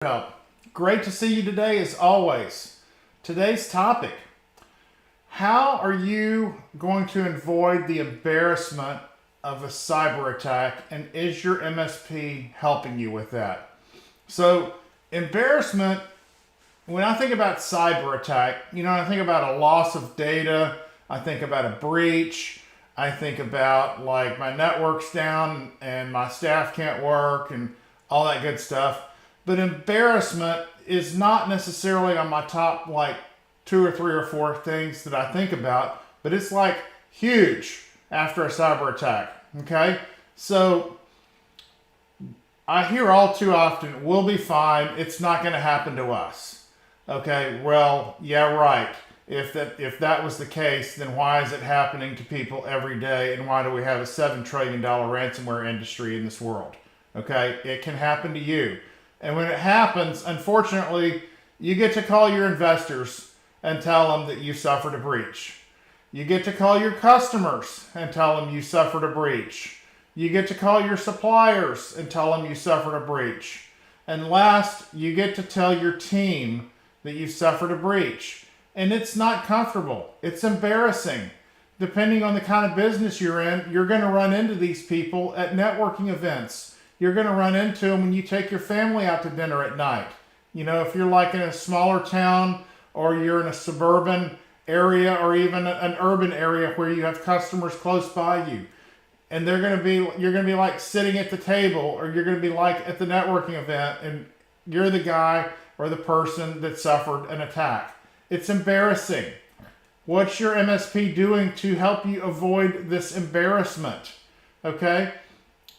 Help. Great to see you today as always. Today's topic: how are you going to avoid the embarrassment of a cyber attack, and is your MSP helping you with that? So, embarrassment, when I think about cyber attack, I think about a loss of data, I think about a breach, I think about like my network's down and my staff can't work and all that good stuff. But embarrassment is not necessarily on my top like two or three or four things that I think about, but it's like huge after a cyber attack. Okay? So I hear all too often, we'll be fine, it's not going to happen to us. Okay, well, yeah, right. If that was the case, then why is it happening to people every day, and why do we have a $7 trillion ransomware industry in this world? Okay, it can happen to you. And when it happens, unfortunately, you get to call your investors and tell them that you suffered a breach. You get to call your customers and tell them you suffered a breach. You get to call your suppliers and tell them you suffered a breach. And last, you get to tell your team that you suffered a breach. And it's not comfortable. It's embarrassing. Depending on the kind of business you're in, you're going to run into these people at networking events. You're going to run into them when you take your family out to dinner at night. If you're like in a smaller town or you're in a suburban area or even an urban area where you have customers close by you. And you're going to be like sitting at the table, or you're going to be like at the networking event and you're the guy or the person that suffered an attack. It's embarrassing. What's your MSP doing to help you avoid this embarrassment? Okay?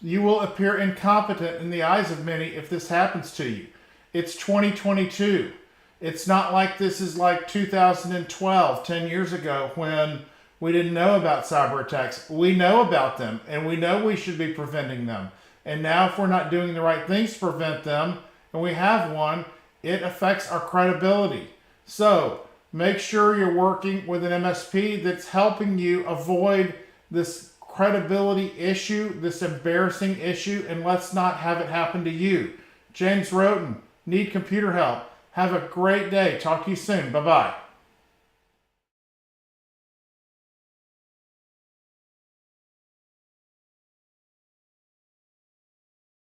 You will appear incompetent in the eyes of many if this happens to you. It's 2022. It's not like this is like 2012, 10 years ago, when we didn't know about cyber attacks. We know about them, and we know we should be preventing them. And now if we're not doing the right things to prevent them, and we have one, it affects our credibility. So make sure you're working with an MSP that's helping you avoid this credibility issue, this embarrassing issue, and let's not have it happen to you. James Roten, need computer help. Have a great day. Talk to you soon. Bye-bye.